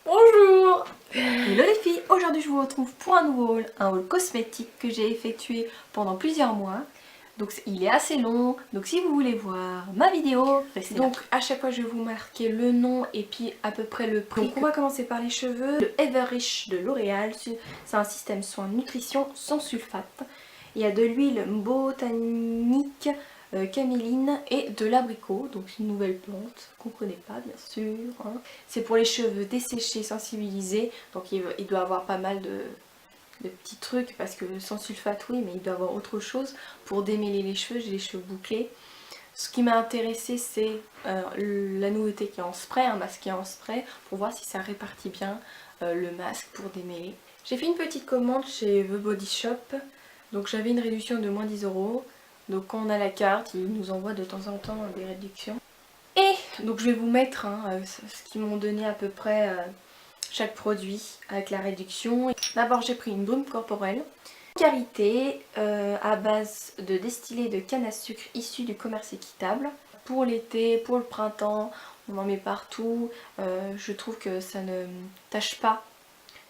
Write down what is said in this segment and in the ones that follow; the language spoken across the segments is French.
Bonjour! Hello les filles, aujourd'hui je vous retrouve pour un nouveau haul, un haul cosmétique que j'ai effectué pendant plusieurs mois. Donc il est assez long, donc si vous voulez voir ma vidéo, restez là. Donc à chaque fois je vais vous marquer le nom et puis à peu près le prix. Donc on va commencer par les cheveux. Le Everrich de L'Oréal, c'est un système soin nutrition sans sulfate. Il y a de l'huile botanique, caméline et de l'abricot, donc une nouvelle plante qu'on ne connaît pas bien sûr. Hein. C'est pour les cheveux desséchés, sensibilisés, donc il doit avoir pas mal de petits trucs parce que sans sulfate oui, mais il doit avoir autre chose pour démêler les cheveux. J'ai les cheveux bouclés. Ce qui m'a intéressé c'est la nouveauté qui est en spray, un masque qui est en spray pour voir si ça répartit bien le masque pour démêler. J'ai fait une petite commande chez The Body Shop, donc j'avais une réduction de moins 10 €. Donc quand on a la carte, ils nous envoient de temps en temps des réductions. Et donc je vais vous mettre ce qu'ils m'ont donné à peu près chaque produit avec la réduction. D'abord j'ai pris une baume corporelle. Karité à base de distillé de canne à sucre issu du commerce équitable. Pour l'été, pour le printemps, on en met partout. Je trouve que ça ne tache pas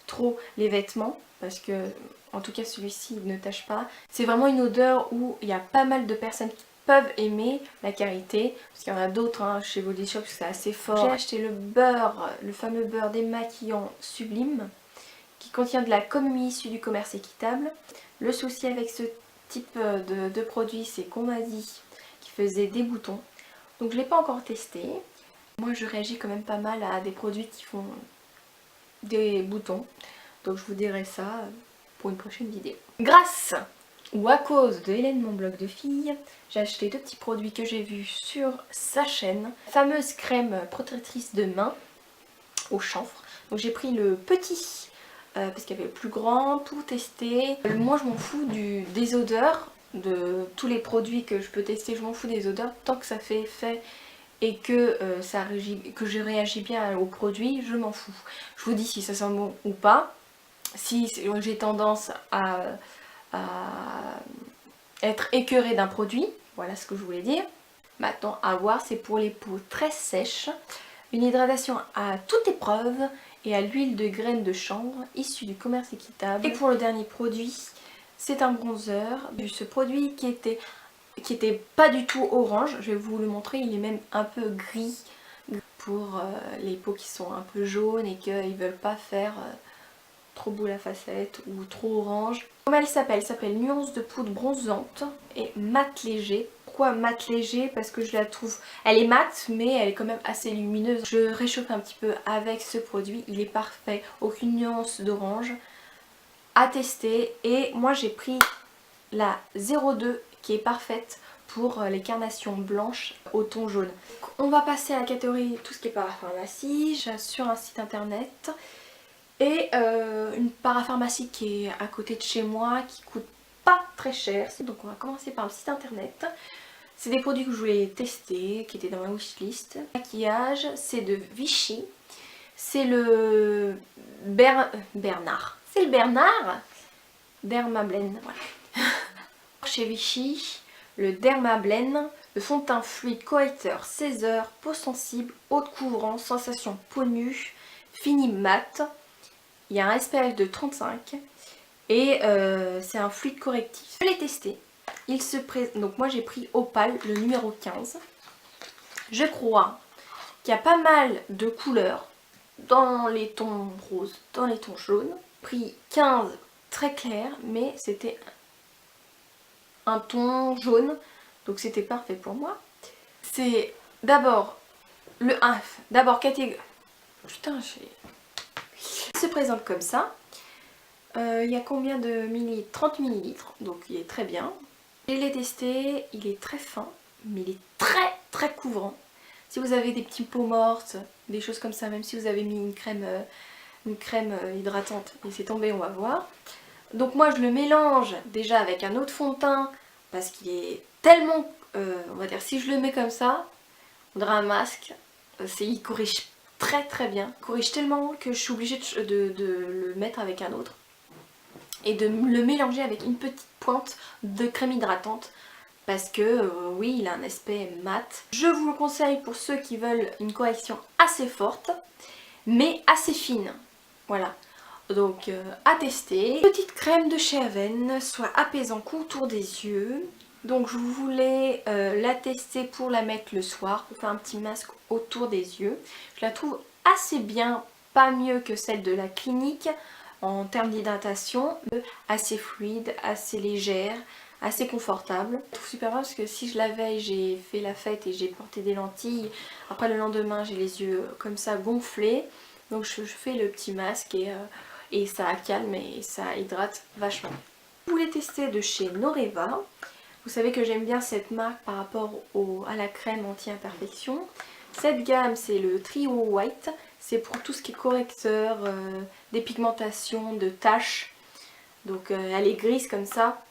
trop les vêtements parce que en tout cas celui-ci il ne tache pas. C'est vraiment une odeur où il y a pas mal de personnes qui peuvent aimer la Karité, parce qu'il y en a d'autres hein, chez Body Shop, c'est assez fort. J'ai acheté le beurre, le fameux beurre démaquillant sublime qui contient de la commis issue du commerce équitable. Le souci avec ce type de produit, c'est qu'on m'a dit qu'il faisait des boutons, donc je ne l'ai pas encore testé. Moi je réagis quand même pas mal à des produits qui font des boutons, donc je vous dirai ça pour une prochaine vidéo. Grâce ou à cause de Hélène, mon blog de filles, j'ai acheté deux petits produits que j'ai vus sur sa chaîne. La fameuse crème protectrice de main au chanvre. Donc j'ai pris le petit parce qu'il y avait le plus grand, tout testé. Moi je m'en fous des odeurs, de tous les produits que je peux tester, je m'en fous des odeurs tant que ça fait effet et que, que je réagis bien au produit, je m'en fous. Je vous dis si ça sent bon ou pas. Si j'ai tendance à être écœurée d'un produit, voilà ce que je voulais dire. Maintenant à voir, c'est pour les peaux très sèches. Une hydratation à toute épreuve et à l'huile de graines de chanvre issue du commerce équitable. Et pour le dernier produit, c'est un bronzer. Ce produit qui était pas du tout orange, je vais vous le montrer, il est même un peu gris pour les peaux qui sont un peu jaunes et qu'ils veulent pas faire trop boule à facettes ou trop orange. Comment elle s'appelle? Elle s'appelle Nuance de poudre bronzante et mat léger. Pourquoi mat léger? Parce que je la trouve, elle est mate mais elle est quand même assez lumineuse. Je réchauffe un petit peu avec ce produit, il est parfait, aucune nuance d'orange à tester. Et moi j'ai pris la 02 qui est parfaite pour les carnations blanches au ton jaune. On va passer à la catégorie tout ce qui est parapharmacie. J'ai sur un site internet et une parapharmacie qui est à côté de chez moi qui coûte pas très cher. Donc on va commencer par le site internet. C'est des produits que je voulais tester, qui étaient dans ma wishlist. Maquillage, c'est de Vichy. C'est le Bernard. C'est le Bernard Dermablend, voilà. Chez Vichy, le Dermablend, le fond de teint fluide correcteur 16 heures, peau sensible, haute couvrance, sensation peau nue, fini mat. Il y a un SPF de 35 et c'est un fluide correctif. Je l'ai testé. Donc moi j'ai pris Opale, le numéro 15. Je crois qu'il y a pas mal de couleurs dans les tons roses, dans les tons jaunes. Pris 15 très clair, mais c'était un ton jaune, donc c'était parfait pour moi. C'est d'abord le 1, d'abord catégorie. Putain, il se présente comme ça. Il y a combien de millilitres? 30 millilitres, donc il est très bien. Je l'ai testé, il est très fin, mais il est très très couvrant. Si vous avez des petits peaux mortes, des choses comme ça, même si vous avez mis une crème hydratante, laissez tomber, on va voir. Donc moi je le mélange déjà avec un autre fond de teint, parce qu'il est tellement, on va dire, si je le mets comme ça, on dirait un masque, il corrige très très bien. Il corrige tellement que je suis obligée de le mettre avec un autre. Et de le mélanger avec une petite pointe de crème hydratante parce que oui, il a un aspect mat. Je vous le conseille pour ceux qui veulent une correction assez forte, mais assez fine. Voilà. Donc à tester. Petite crème de chez Aven, soit apaisant contour des yeux. Donc je voulais la tester pour la mettre le soir, pour faire un petit masque autour des yeux. Je la trouve assez bien, pas mieux que celle de la Clinique en termes d'hydratation. Assez fluide, assez légère, assez confortable. Je trouve super bien parce que si je l'avais, j'ai fait la fête et j'ai porté des lentilles. Après le lendemain j'ai les yeux comme ça gonflés. Donc je fais le petit masque et ça calme et ça hydrate vachement. Je voulais tester de chez Noreva. Vous savez que j'aime bien cette marque par rapport à la crème anti-imperfection. Cette gamme c'est le Trio White. C'est pour tout ce qui est correcteur, dépigmentation, de taches. Donc elle est grise comme ça.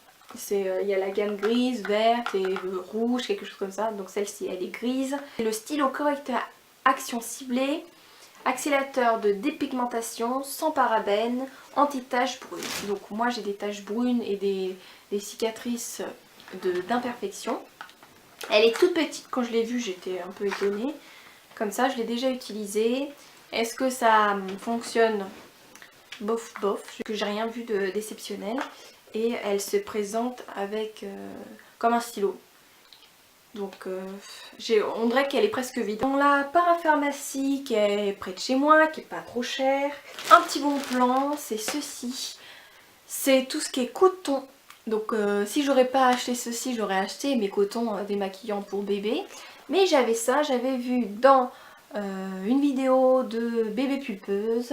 Il y a la gamme grise, verte et rouge, quelque chose comme ça. Donc celle-ci elle est grise. Le stylo correcteur action ciblée. Accélérateur de dépigmentation, sans parabènes, anti-taches brunes. Donc moi j'ai des taches brunes et des cicatrices d'imperfection. Elle est toute petite, quand je l'ai vue j'étais un peu étonnée. Comme ça je l'ai déjà utilisée. Est-ce que ça fonctionne? Bof bof, que j'ai rien vu d'exceptionnel. Et elle se présente avec comme un stylo. Donc on dirait qu'elle est presque vide. Dans la parapharmacie qui est près de chez moi, qui est pas trop chère. Un petit bon plan, c'est ceci. C'est tout ce qui est coton. Donc si j'aurais pas acheté ceci, j'aurais acheté mes cotons démaquillants pour bébé. Mais j'avais ça, j'avais vu dans une vidéo de bébé pulpeuse.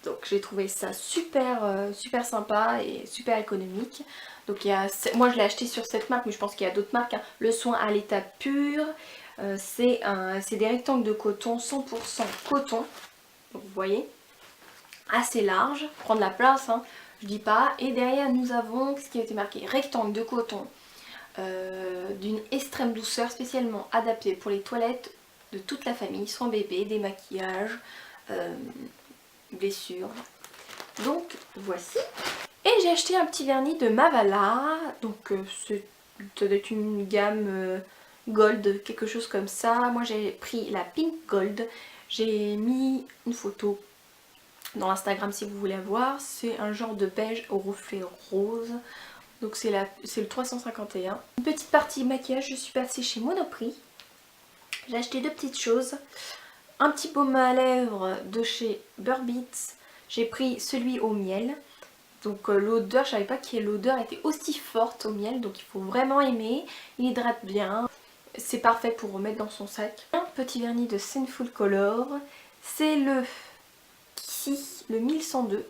Donc j'ai trouvé ça super, super sympa et super économique. Donc moi je l'ai acheté sur cette marque, mais je pense qu'il y a d'autres marques. Hein. Le soin à l'état pur, c'est des rectangles de coton, 100% coton. Donc vous voyez, assez large, prend de la place, hein, je dis pas. Et derrière nous avons ce qui a été marqué, rectangle de coton d'une extrême douceur, spécialement adapté pour les toilettes de toute la famille, soins bébé, démaquillage, blessures. Donc voici. Et j'ai acheté un petit vernis de Mavala, donc ça doit être une gamme gold, quelque chose comme ça. Moi j'ai pris la Pink Gold, j'ai mis une photo dans Instagram si vous voulez voir. C'est un genre de beige au reflet rose, donc c'est le 351. Une petite partie maquillage, je suis passée chez Monoprix. J'ai acheté deux petites choses. Un petit baume à lèvres de chez Burbeats, j'ai pris celui au miel. Donc l'odeur, je savais pas que l'odeur était aussi forte au miel, donc il faut vraiment aimer. Il hydrate bien, c'est parfait pour remettre dans son sac. Un petit vernis de Sinful Color, c'est le 1102.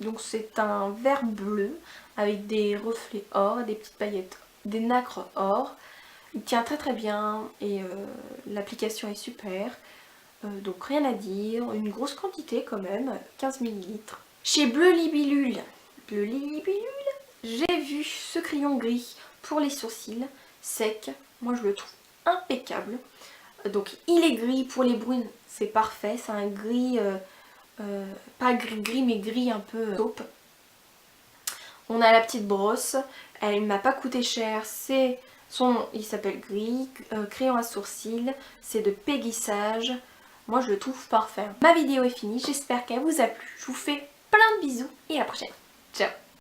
Donc c'est un vert bleu avec des reflets or, des petites paillettes, des nacres or. Il tient très très bien et l'application est super. Donc rien à dire, une grosse quantité quand même, 15 ml. Chez Bleu Libellule, j'ai vu ce crayon gris pour les sourcils, sec. Moi je le trouve impeccable. Donc il est gris, pour les brunes c'est parfait, c'est un gris, pas gris mais gris un peu taupe. On a la petite brosse, elle m'a pas coûté cher, il s'appelle gris, crayon à sourcils, c'est de Peggy Sage. Moi je le trouve parfait. Ma vidéo est finie, j'espère qu'elle vous a plu. Je vous fais plein de bisous et à la prochaine. Ciao.